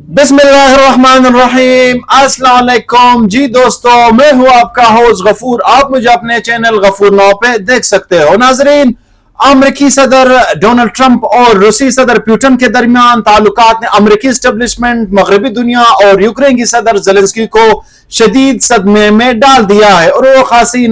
बिस्मिल्लाहिर्रहमानिर्रहीम, अस्सलाम वालेकुम जी दोस्तों, मैं हूँ आपका होस्ट गफूर। आप मुझे अपने चैनल गफूर नाव पे देख सकते हो। नाजरीन, अमेरिकी सदर डोनाल्ड ट्रंप और रूसी सदर पुतिन के दरमियान ताल्लुकात ने अमेरिकी एस्टेब्लिशमेंट, मगरबी दुनिया और यूक्रेन की सदर ज़ेलेंस्की को शदीद सदमे में डाल दिया है और वो खासी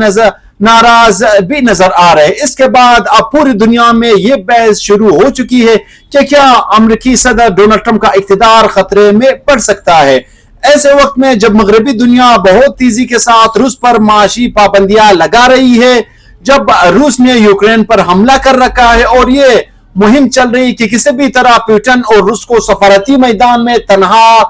नाराज भी नजर आ रहे हैं। इसके बाद अब पूरी दुनिया में ये बहस शुरू हो चुकी है कि क्या अमेरिकी सदर डोनाल्ड ट्रंप का इख्तिदार खतरे में पड़ सकता है। ऐसे वक्त में जब मगरबी दुनिया बहुत तेजी के साथ रूस पर माशी पाबंदियां लगा रही है, जब रूस ने यूक्रेन पर हमला कर रखा है और ये मुहिम चल रही कि किसी भी तरह पुतिन और रूस को सफारती मैदान में तनहा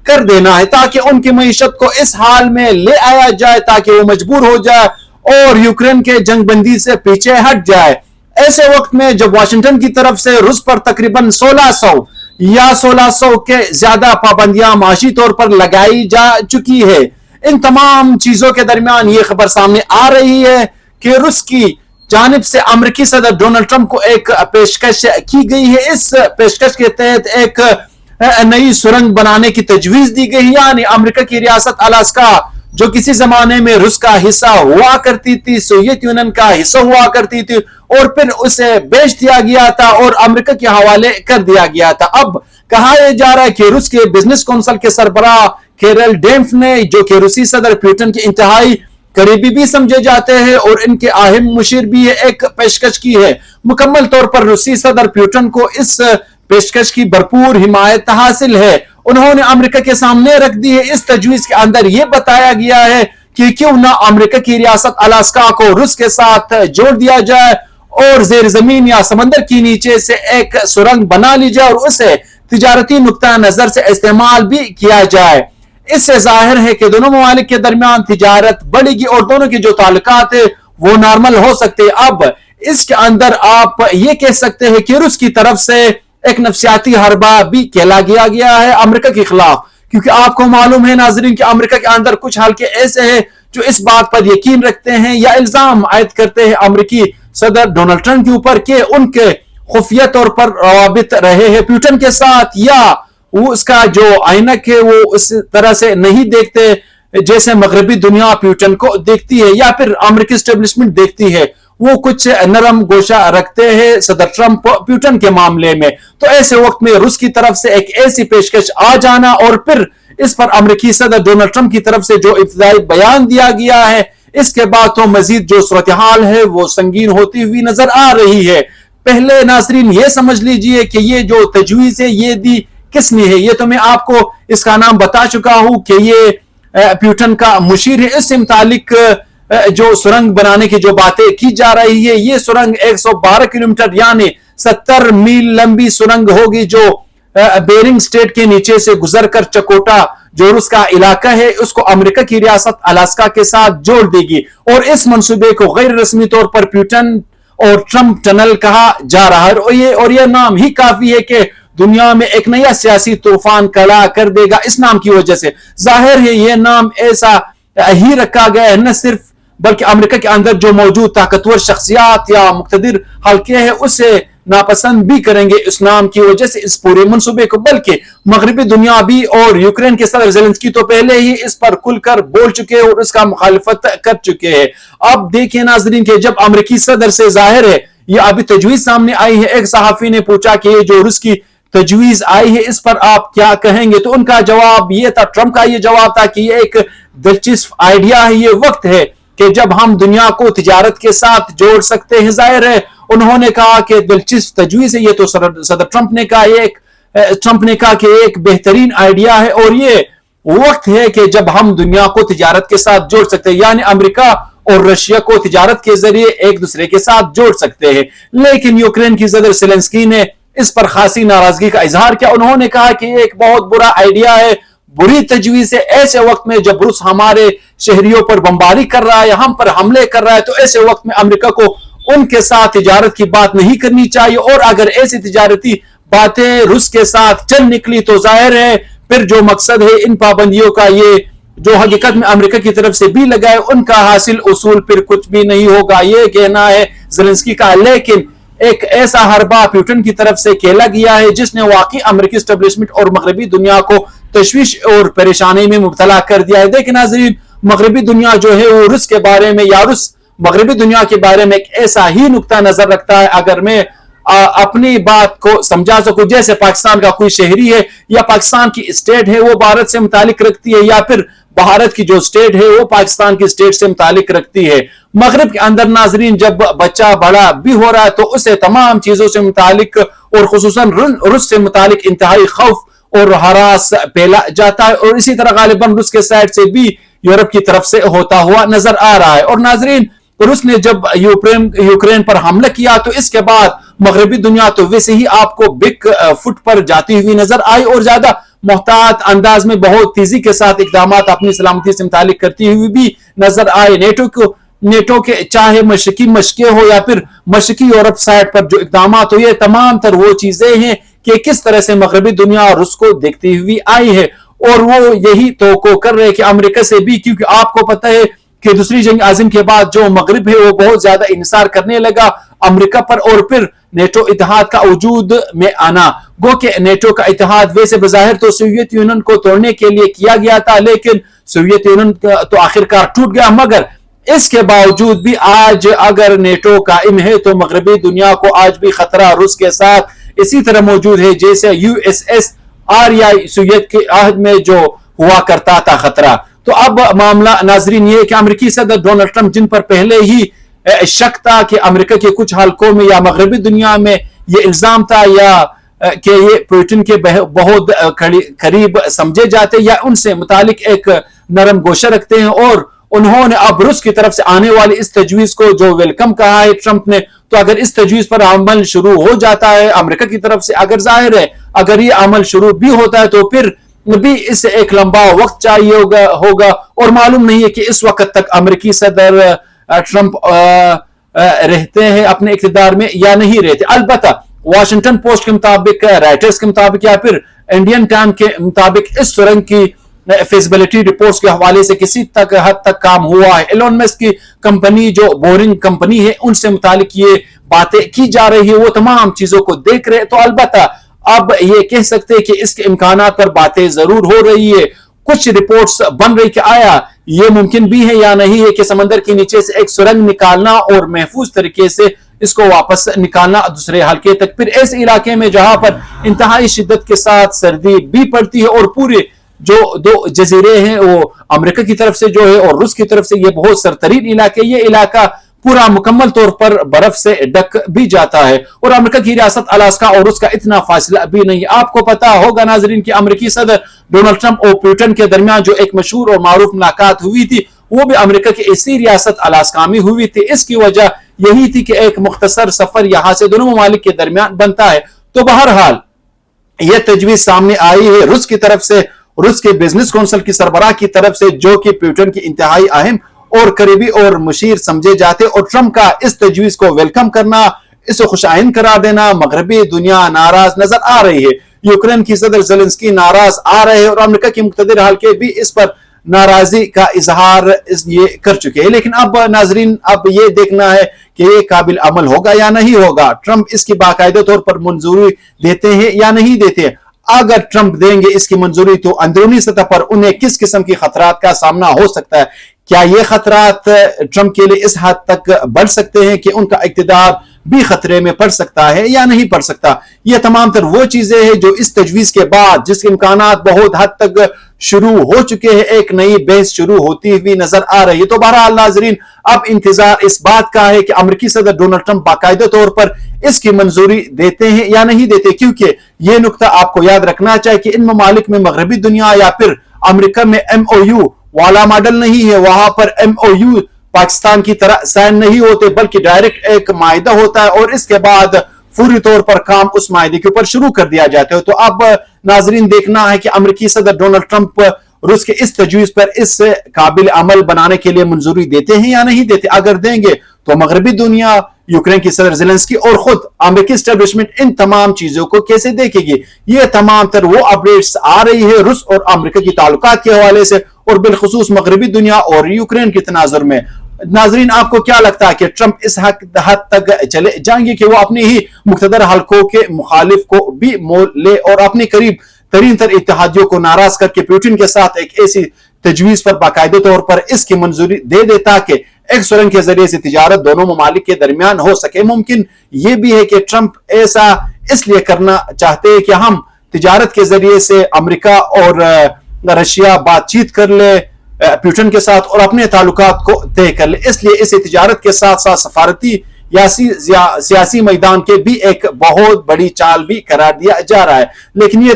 कर देना है ताकि उनकी मईशत को इस हाल में ले आया जाए ताकि वो मजबूर हो जाए और यूक्रेन के जंगबंदी से पीछे हट जाए। ऐसे वक्त में जब वाशिंगटन की तरफ से रूस पर तकरीबन 1600 या 1600 के ज्यादा पाबंदियां माशी तौर पर लगाई जा चुकी है, इन तमाम चीजों के दरमियान ये खबर सामने आ रही है कि रूस की जानिब से अमेरिकी सदर डोनाल्ड ट्रंप को एक पेशकश की गई है। इस पेशकश के तहत एक नई सुरंग बनाने की तजवीज दी गई, यानी अमेरिका की रियासत अलास्का जो किसी जमाने में रूस का हिस्सा हुआ करती थी, सोवियत यूनियन का हिस्सा हुआ करती थी और फिर उसे बेच दिया गया था और अमेरिका के हवाले कर दिया गया था। अब कहा यह जा रहा है कि रूस के बिजनेस काउंसिल के सरबराह केरल डेम्फ ने, जो कि रूसी सदर पुतिन के इंतहाई करीबी भी समझे जाते हैं और इनके अहम मुशीर भी है, एक पेशकश की है। मुकम्मल तौर पर रूसी सदर पुतिन को इस पेशकश की भरपूर हिमायत हासिल है। उन्होंने अमेरिका के सामने रख दी है। इस तजवीज के अंदर यह बताया गया है कि क्यों ना अमेरिका की रियासत अलास्का को रूस के साथ जोड़ दिया जाए और जेर जमीन या समंदर के नीचे से एक सुरंग बना ली जाए और उसे तिजारती नुक्ता नजर से इस्तेमाल भी किया जाए। इससे जाहिर है कि दोनों ममालिक के दरमियान तिजारत बढ़ेगी और दोनों के जो ताल्लुकात है वो नॉर्मल हो सकते हैं। अब इसके अंदर आप ये कह सकते हैं कि रूस की तरफ से एक नफसियाती हरबा भी खेला गया है अमेरिका के खिलाफ, क्योंकि आपको मालूम है नाजरीन कि अमेरिका के अंदर कुछ हल्के ऐसे हैं जो इस बात पर यकीन रखते हैं या इल्जाम आयद करते हैं अमेरिकी सदर डोनाल्ड ट्रंप के ऊपर कि उनके खुफिया तौर पर रवाबित रहे हैं पुतिन के साथ, या वो उसका जो आइनक है वो उस तरह से नहीं देखते जैसे मगरबी दुनिया पुतिन को देखती है या फिर अमेरिकी एस्टेब्लिशमेंट देखती है। वो कुछ नरम गोशा रखते हैं सदर ट्रंप पुतिन के मामले में। तो ऐसे वक्त में रूस की तरफ से एक ऐसी पेशकश आ जाना और फिर इस पर अमेरिकी सदर डोनाल्ड ट्रंप की तरफ से जो इब्तिदाई बयान दिया गया है, इसके बाद तो मजीद जो सूरत हाल है वो संगीन होती हुई नजर आ रही है। पहले नाजरीन ये समझ लीजिए कि ये जो तजवीज है ये दी किसने है। ये तो मैं आपको इसका नाम बता चुका हूं कि ये पुतिन का मुशीर है। इससे मुतालिक जो सुरंग बनाने की जो बातें की जा रही है, ये सुरंग 112 किलोमीटर यानी 70 मील लंबी सुरंग होगी जो बेरिंग स्टेट के नीचे से गुजरकर चकोटा जो रूस का इलाका है उसको अमेरिका की रियासत अलास्का के साथ जोड़ देगी और इस मंसूबे को गैर रस्मी तौर पर पुतिन और ट्रंप टनल कहा जा रहा है और ये नाम ही काफी है कि दुनिया में एक नया सियासी तूफान खड़ा कर देगा। इस नाम की वजह से जाहिर है ये नाम ऐसा ही रखा गया है, न सिर्फ बल्कि अमेरिका के अंदर जो मौजूद ताकतवर शख्सियात या मुक्तदिर हल्के हैं उसे नापसंद भी करेंगे इस नाम की वजह से इस पूरे मंसूबे को, बल्कि मगरबी दुनिया भी और यूक्रेन के सदर ज़ेलेंस्की तो पहले ही इस पर खुलकर बोल चुके हैं और इसका मुखालिफत कर चुके हैं। अब देखिए नाजरीन के जब अमेरिकी सदर से जाहिर है ये अभी तजवीज सामने आई है, एक सहाफी ने पूछा कि ये जो रूस की तजवीज आई है इस पर आप क्या कहेंगे, तो उनका जवाब ये था, ट्रंप का ये जवाब था कि ये एक दिलचस्प आइडिया है, ये वक्त है कि जब हम दुनिया को तिजारत के साथ जोड़ सकते हैं। जाहिर है उन्होंने कहा कि दिलचस्प तजवीज है, ये तो सदर ट्रंप ने कहा कि एक बेहतरीन आइडिया है और ये वक्त है कि जब हम दुनिया को तिजारत के साथ जोड़ सकते हैं, यानी अमेरिका और रशिया को तिजारत के जरिए एक दूसरे के साथ जोड़ सकते हैं। लेकिन यूक्रेन की सदर ज़ेलेंस्की ने इस पर खासी नाराजगी का इजहार किया। उन्होंने कहा कि एक बहुत बुरा आइडिया है, बुरी तजवीज है। ऐसे वक्त में जब रूस हमारे शहरियों पर बमबारी कर रहा है, हम पर हमले कर रहा है, तो ऐसे वक्त में अमेरिका को उनके साथ तिजारत की बात नहीं करनी चाहिए और अगर ऐसी तिजारती बातें रूस के साथ चल निकली तो जाहिर है फिर जो मकसद है इन पाबंदियों का, ये जो हकीकत में अमेरिका की तरफ से भी लगाए उनका हासिल उसूल फिर कुछ भी नहीं होगा, ये कहना है ज़ेलेंस्की का। लेकिन एक ऐसा हरबा पुतिन की तरफ से खेला गया है जिसने वाकई अमेरिकी एस्टेब्लिशमेंट और मगरबी दुनिया को तशवीश और परेशानी में मुब्तला कर दिया है। देखिए नाज़रीन, मगरबी दुनिया जो है वो रूस के बारे में या रूस मगरबी दुनिया के बारे में एक ऐसा ही नुक्ता नजर रखता है, अगर मैं अपनी बात को समझा सकूं, जैसे पाकिस्तान का कोई शहरी है या पाकिस्तान की स्टेट है वो भारत से मुतालिक रखती है, या फिर भारत की जो स्टेट है वो पाकिस्तान की स्टेट से मुतालिक रखती है। मगरब के अंदर नाजरीन जब बच्चा बड़ा भी हो रहा है तो उसे तमाम चीजों से मुतालिक और खुसूसन रूस से मुतालिक इंतहाई खौफ और हरास फैला जाता है, और इसी तरह गालिबन रूस के साइड से भी यूरोप की तरफ से होता हुआ नजर आ रहा है। और नाजरीन, रूस ने जब यूक्रेन पर हमला किया तो इसके बाद मगरबी दुनिया तो वैसे ही आपको बिग फुट पर जाती हुई नजर आई और ज्यादा मोहतात अंदाज में बहुत तेजी के साथ इकदाम अपनी सलामती से मुतालिक करती हुई भी नजर आए। नेटो के चाहे मशरकी मशके हो या फिर मशरकी यूरोप साइड पर जो इकदाम हो, ये तमाम तर वो चीजें हैं कि किस तरह से मगरबी दुनिया रूस को देखती हुई आई है, और वो यही तो कर रहे हैं कि अमेरिका से भी, क्योंकि आपको पता है कि दूसरी जंग आज़म के बाद जो मगरिब है वो बहुत ज्यादा इंसार करने लगा अमेरिका पर, और फिर नेटो इत्तेहाद का वजूद में आना। गो कि नेटो का इत्तेहाद वैसे बज़ाहिर तो सोवियत यूनियन को तोड़ने के लिए किया गया था, लेकिन सोवियत यूनियन तो आखिरकार टूट गया, मगर इसके बावजूद भी आज अगर नेटो कायम है तो मगरबी दुनिया को आज भी खतरा रूस के साथ इसी तरह मौजूद है जैसे USSR या सोवियत के अहद में जो हुआ करता था खतरा। तो अब मामला नाजरीन ये कि अमेरिकी सदर डोनाल्ड ट्रंप, जिन पर पहले ही शक था कि अमेरिका के कुछ हलकों में या मगरबी दुनिया में ये इल्जाम था या कि ये पुतिन के बहुत करीब समझे जाते या उनसे मुतालिक एक नरम गोशा रखते हैं, और उन्होंने अब रूस की तरफ से आने वाली इस तजवीज को जो वेलकम कहा है ट्रंप ने, तो अगर इस तजवीज पर अमल शुरू हो जाता है अमेरिका की तरफ से, अगर जाहिर है अगर ये अमल शुरू भी होता है तो फिर भी इससे एक लंबा वक्त चाहिए होगा और मालूम नहीं है कि इस वक्त तक अमेरिकी सदर ट्रंप रहते हैं अपने इक़्तिदार में या नहीं रहते। अलबत्ता वाशिंगटन पोस्ट के मुताबिक, राइटर्स के मुताबिक या फिर इंडियन टाइम के मुताबिक इस सुरंग की फिजिबिलिटी रिपोर्ट्स के हवाले से किसी हद तक काम हुआ है। एलोन मस्क की कंपनी जो बोरिंग कंपनी है उनसे मुतालिक ये बातें की जा रही है, वो तमाम चीजों को देख रहे हैं। तो अलबत्ता अब ये कह सकते हैं कि इसके इम्कानात पर बातें जरूर हो रही है, कुछ रिपोर्ट्स बन रही कि आया ये मुमकिन भी है या नहीं है कि समंदर के नीचे से एक सुरंग निकालना और महफूज तरीके से इसको वापस निकालना दूसरे हल्के तक, फिर ऐसे इलाके में जहां पर इंतहाई शिद्दत के साथ सर्दी भी पड़ती है और पूरे जो दो जजीरे हैं वो अमेरिका की तरफ से जो है और रूस की तरफ से ये बहुत सरतरीन इलाके, ये इलाका पूरा मुकम्मल तौर पर बर्फ से ढक भी जाता है और अमेरिका की रियासत अलास्का और उसका इतना फासला भी नहीं। आपको पता होगा नाजरीन कि अमेरिकी सदर डोनाल्ड ट्रंप और पुतिन के दरमियान जो एक मशहूर और मारूफ मुलाकात हुई थी वो भी अमेरिका की इसी रियासत अलास्का में हुई थी। इसकी वजह यही थी कि एक मुख्तसर सफर यहां से दोनों ममालिक के दरमियान बनता है। तो बहरहाल यह तजवीज सामने आई है रूस की तरफ से, रूस के बिजनेस काउंसिल की सरबराह की तरफ से, जो कि पुतिन की इंतहाई अहम और करीबी और मुशीर समझे जाते, और ट्रंप का इस तजवीज को वेलकम करना, इसे खुशाइन करार देना, मगरबी दुनिया नाराज नजर आ रही है। यूक्रेन की सदर ज़ेलेंस्की नाराज आ रहे हैं और अमेरिका की मुक़्तदिर हल्के भी इस पर नाराजगी का इजहार ये कर चुके हैं। लेकिन अब नाजरीन अब ये देखना है कि ये काबिल अमल होगा या नहीं होगा, ट्रंप इसकी बाकायदा तौर पर मंजूरी देते हैं या नहीं देते। अगर ट्रंप देंगे इसकी मंजूरी तो अंदरूनी सतह पर उन्हें किस किस्म की खतरात का सामना हो सकता है, क्या ये खतरात ट्रंप के लिए इस हद तक बढ़ सकते हैं कि उनका इक़्तिदार भी खतरे में पड़ सकता है या नहीं पड़ सकता। ये तमाम तर वो चीजें हैं जो इस तजवीज के बाद जिसके इम्कानात बहुत हद तक शुरू हो चुके हैं, एक नई बहस शुरू होती हुई नजर आ रही है। तो बहरहाल नाजरीन अब इंतजार इस बात का है कि अमेरिकी सदर डोनाल्ड ट्रंप बाकायदा तौर पर इसकी मंजूरी देते हैं या नहीं देते, क्योंकि ये नुकता आपको याद रखना चाहिए कि इन ममालिक में मगरबी दुनिया या फिर अमेरिका में MOU वाला मॉडल नहीं है। वहां पर MOU पाकिस्तान की तरह साइन नहीं होते, बल्कि डायरेक्ट एक मायदा होता है और इसके बाद फौरी तौर पर काम उस मायदे के ऊपर शुरू कर दिया जाता है। तो अब नाजरीन देखना है कि अमेरिकी सदर डोनाल्ड ट्रंप रूस के इस तजवीज पर इस काबिल अमल बनाने के लिए मंजूरी देते हैं या नहीं देते। अगर देंगे तो मगरबी दुनिया, यूक्रेन की सदर ज़ेलेंस्की और खुद अमेरिकी एस्टेब्लिशमेंट इन तमाम चीजों को कैसे देखेगी। ये तमाम तर वो अपडेट्स आ रही है रूस और अमेरिका की ताल्लुकात के हवाले से और बिलखुसूस मगरबी दुनिया और यूक्रेन के तनाजुर में। नाजरीन आपको क्या लगता है कि ट्रंप इस हद तक चले जाएंगे कि वो अपनी ही मुख्तदर हल्कों के मुखालिफ को भी मोल ले और अपने करीब तरीन तर इत्तेहादियों को नाराज करके पुतिन के साथ एक ऐसी तजवीज पर बाकायदे तौर पर इसकी मंजूरी दे देता कि एक सुरंग के जरिए से तिजारत दोनों ममालिक के दरमियान हो सके। मुमकिन यह भी है कि ट्रंप ऐसा इसलिए करना चाहते हैं कि हम तिजारत के जरिए से अमेरिका और रशिया बातचीत कर ले पुतिन के साथ और अपने ताल्लुकात को तय कर ले, इसलिए इसे तिजारत के साथ साथ सफारती या सियासी मैदान के भी एक बहुत बड़ी चाल भी करार दिया जा रहा है। लेकिन ये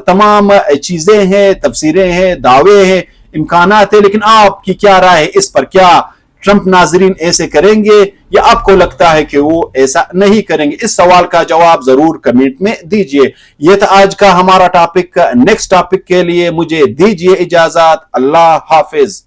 तमाम चीजें हैं, तफसीरें हैं, दावे हैं, इम्कानात है। लेकिन आपकी क्या राय है इस पर? क्या ट्रंप नाजरीन ऐसे करेंगे या आपको लगता है कि वो ऐसा नहीं करेंगे? इस सवाल का जवाब जरूर कमेंट में दीजिए। ये था आज का हमारा टॉपिक। नेक्स्ट टॉपिक के लिए मुझे दीजिए इजाजत। अल्लाह हाफिज।